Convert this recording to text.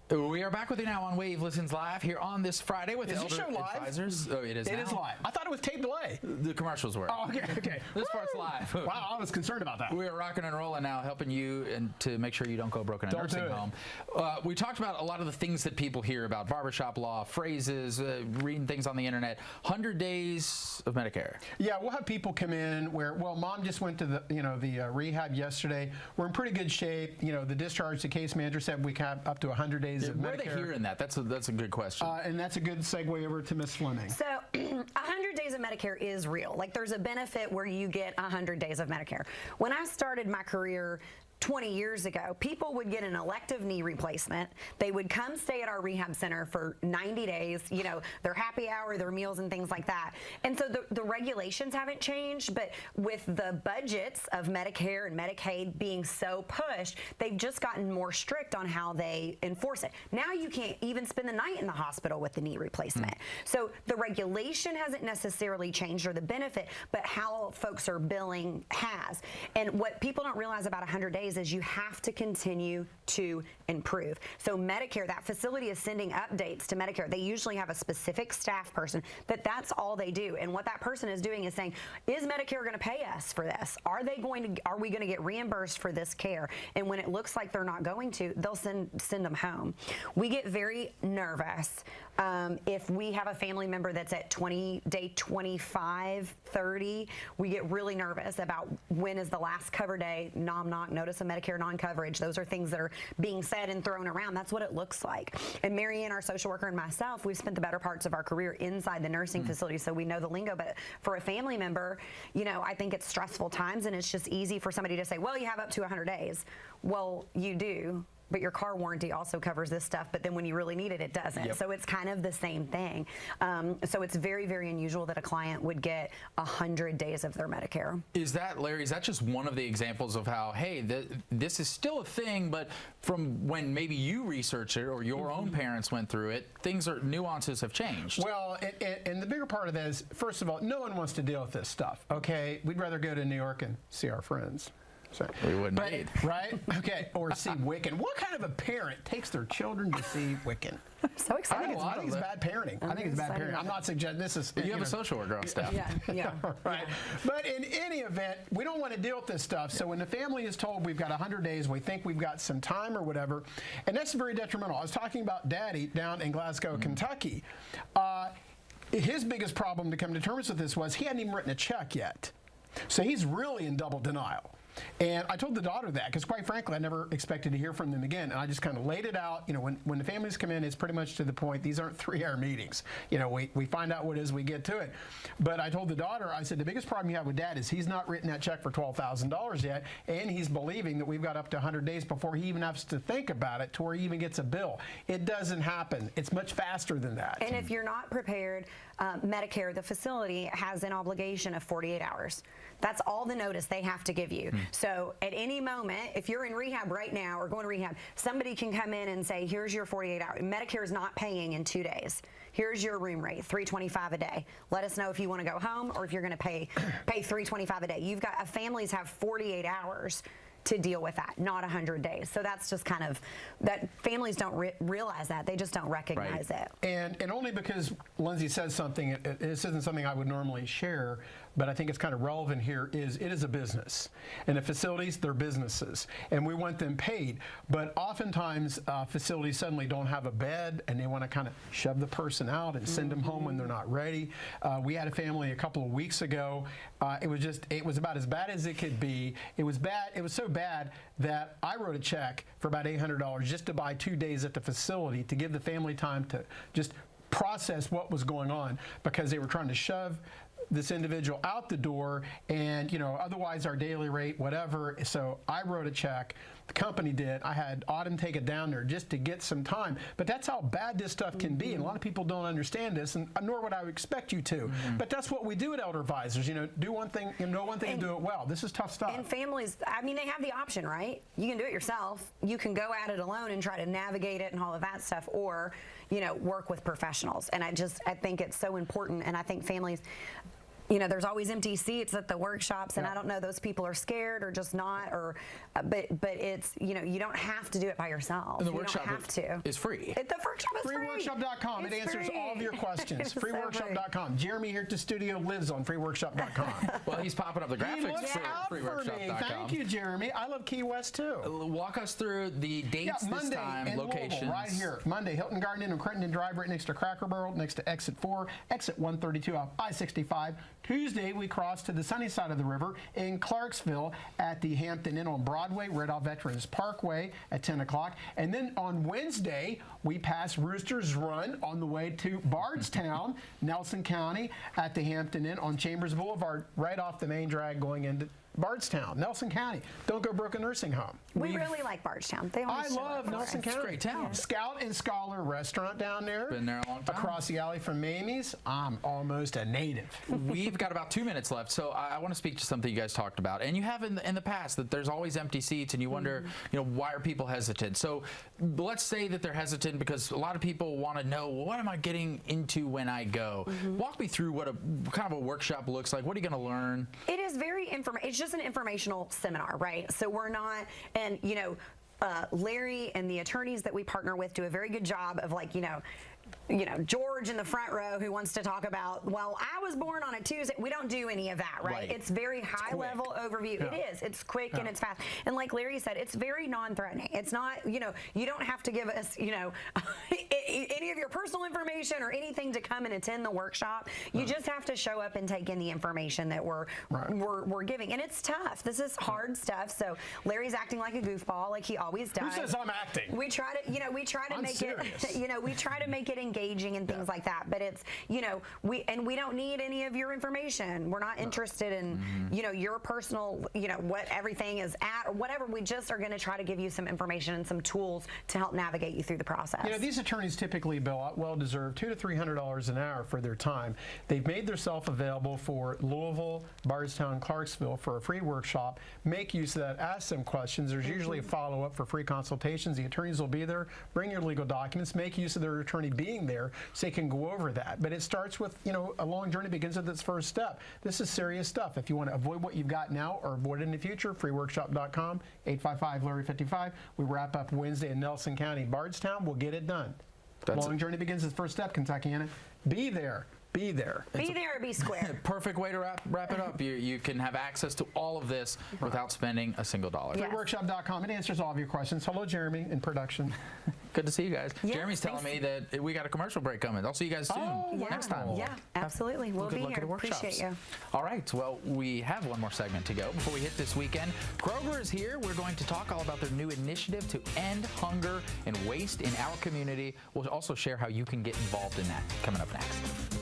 We are back with you now on Wave Listens Live here on this Friday with Is this Elder show live? Advisors. Oh, it is now. It is live. I thought it was tape delay. The commercials were. Oh, okay. This part's live. Wow, I was concerned about that. We are rocking and rolling now, helping you and to make sure you don't go broke in a Don't nursing do it. home. We talked about a lot of the things that people hear about barbershop law, phrases, reading things on the internet. 100 days of Medicare. Yeah, we'll have people come in where, well, mom just went to the rehab yesterday. We're in pretty good shape. You know, the discharge, the case manager said we can have up to 100 days of Where Medicare. are they hearing that? That's a good question. And that's a good segue over to Ms. Fleming. So 100 days of Medicare is real. Like, there's a benefit where you get 100 days of Medicare. When I started my career 20 years ago, people would get an elective knee replacement. They would come stay at our rehab center for 90 days, you know, their happy hour, their meals and things like that. And so the regulations haven't changed, but with the budgets of Medicare and Medicaid being so pushed, they've just gotten more strict on how they enforce it. Now you can't even spend the night in the hospital with the knee replacement. So the regulation hasn't necessarily changed, or the benefit, but how folks are billing has. And what people don't realize about 100 days is you have to continue to improve. So Medicare, that facility is sending updates to Medicare. They usually have a specific staff person, but that's all they do. And what that person is doing is saying, is Medicare going to pay us for this? Are we going to get reimbursed for this care? And when it looks like they're not going to, they'll send them home. We get very nervous if we have a family member that's at day 25, 30, we get really nervous about when is the last cover day, nom-knock, notice of Medicare non-coverage. Those are things that are being said and thrown around. That's what it looks like. And Marianne, our social worker, and myself, we've spent the better parts of our career inside the nursing facility, so we know the lingo. But for a family member, you know, I think it's stressful times, and it's just easy for somebody to say, well, you have up to 100 days. Well, you do. But your car warranty also covers this stuff, but then when you really need it, it doesn't. Yep. So it's kind of the same thing. So it's very, very unusual that a client would get 100 days of their Medicare. Is that, Larry, is that just one of the examples of how, hey, this is still a thing, but from when maybe you researched it or your own parents went through it, nuances have changed? Well, and the bigger part of that is, first of all, no one wants to deal with this stuff, okay? We'd rather go to New York and see our friends. So, we wouldn't need. Right? Okay. Or see Wiccan. What kind of a parent takes their children to see Wiccan? So excited. I think it's bad parenting. I think it's bad parenting. I'm not suggesting this is. You have a social worker on staff. Yeah. Right. But in any event, we don't want to deal with this stuff. So when the family is told we've got 100 days, we think we've got some time or whatever, and that's very detrimental. I was talking about Daddy down in Glasgow, Kentucky. His biggest problem to come to terms with this was he hadn't even written a check yet. So he's really in double denial. And I told the daughter that because, quite frankly, I never expected to hear from them again. And I just kind of laid it out. You know, when the families come in, it's pretty much to the point. These aren't 3-hour meetings. You know, we find out what it is, we get to it. But I told the daughter, I said, the biggest problem you have with Dad is he's not written that check for $12,000 yet, and he's believing that we've got up to 100 days before he even has to think about it to where he even gets a bill. It doesn't happen. It's much faster than that. And if you're not prepared, Medicare, the facility, has an obligation of 48 hours. That's all the notice they have to give you. So at any moment, if you're in rehab right now or going to rehab, somebody can come in and say, here's your 48 hours. Medicare is not paying in 2 days. Here's your room rate, $325 a day. Let us know if you want to go home or if you're going to pay $325 a day. You've got families have 48 hours to deal with that, not 100 days. So that's just kind of, that families don't realize that. They just don't recognize it. And only because Lindsay says something, this isn't something I would normally share, but I think it's kind of relevant here, is it is a business. And the facilities, they're businesses. And we want them paid. But oftentimes, facilities suddenly don't have a bed, and they want to kind of shove the person out and send them home when they're not ready. We had a family a couple of weeks ago. It was about as bad as it could be. It was bad. It was so bad that I wrote a check for about $800 just to buy 2 days at the facility to give the family time to just process what was going on, because they were trying to shove this individual out the door, and you know, otherwise our daily rate, whatever. So I wrote a check. The company did. I had Autumn take it down there just to get some time. But that's how bad this stuff can be, and a lot of people don't understand this, and nor would I expect you to. But that's what we do at Elder Advisors. You know, do one thing, know one thing, and do it well. This is tough stuff. And families, I mean, they have the option, right? You can do it yourself. You can go at it alone and try to navigate it and all of that stuff, or, you know, work with professionals. And I think it's so important, and I think families, there's always empty seats at the workshops, and I don't know, those people are scared or just not, or but it's you don't have to do it by yourself. And the you workshop don't have to. is free. The workshop is free. Freeworkshop.com. It It's answers free. all of your questions. It's so free. Freeworkshop.com. Jeremy here at the studio lives on freeworkshop.com. Well, he's popping up the He graphics looks for out for me. freeworkshop.com. Thank you, Jeremy. I love Key West too. Walk us through the dates this Monday time, in locations. Louisville, right here. Monday, Hilton Garden Inn and Crenton Drive, right next to Cracker Barrel, next to Exit 4, Exit 132 off I-65. Tuesday, we cross to the sunny side of the river in Clarksville at the Hampton Inn on Broadway, right off Veterans Parkway at 10 o'clock. And then on Wednesday, we pass Rooster's Run on the way to Bardstown, Nelson County, at the Hampton Inn on Chambers Boulevard, right off the main drag going into Bardstown, Nelson County. Don't go Brook Nursing Home. We really like Bardstown. They always I show up love for Nelson us. County. It's a great town. Scout and Scholar restaurant down there. Been there a long time. Across the alley from Mamie's. I'm almost a native. We've got about 2 minutes left, so I want to speak to something you guys talked about, and you have in the past that there's always empty seats, and you wonder, why are people hesitant? So let's say that they're hesitant because a lot of people want to know, well, what am I getting into when I go? Walk me through what kind of a workshop looks like. What are you going to learn? It is very it's just an informational seminar, right? So we're not, and Larry and the attorneys that we partner with do a very good job of George in the front row who wants to talk about, well, I was born on a Tuesday. We don't do any of that, right? Right. It's very high level overview. Yeah. It is. It's quick and it's fast. And like Larry said, it's very non-threatening. It's not, you don't have to give us, any of your personal information or anything to come and attend the workshop. You just have to show up and take in the information that we're giving. And it's tough. This is hard stuff. So Larry's acting like a goofball, like he always does. Who says I'm acting? We try to I'm make serious. it, we try to make it engaging and things like that. But it's, we don't need any of your information. We're not interested in, your personal, what everything is at or whatever. We just are going to try to give you some information and some tools to help navigate you through the process. These attorneys typically bill out well-deserved $200 to $300 an hour for their time. They've made themselves available for Louisville, Bardstown, Clarksville for a free workshop. Make use of that. Ask them questions. There's usually a follow-up for free consultations. The attorneys will be there. Bring your legal documents. Make use of their attorney being there so they can go over that. But it starts with, a long journey begins with its first step. This is serious stuff. If you want to avoid what you've got now or avoid it in the future, freeworkshop.com, 855-LARRY-55. We wrap up Wednesday in Nelson County, Bardstown. We'll get it done. Long journey begins its first step, Kentuckiana. Be there. Be there. Be there or be square. Perfect way to wrap it up. You can have access to all of this without spending a single dollar. Yeah. Freeworkshop.com. It answers all of your questions. Hello, Jeremy, in production. Good to see you guys. Yeah, Jeremy's telling me thanks. that we got a commercial break coming. I'll see you guys soon. Next time. Yeah, absolutely. We'll Good be luck at here. the workshops. Appreciate you. All right. Well, we have one more segment to go before we hit this weekend. Kroger is here. We're going to talk all about their new initiative to end hunger and waste in our community. We'll also share how you can get involved in that coming up next.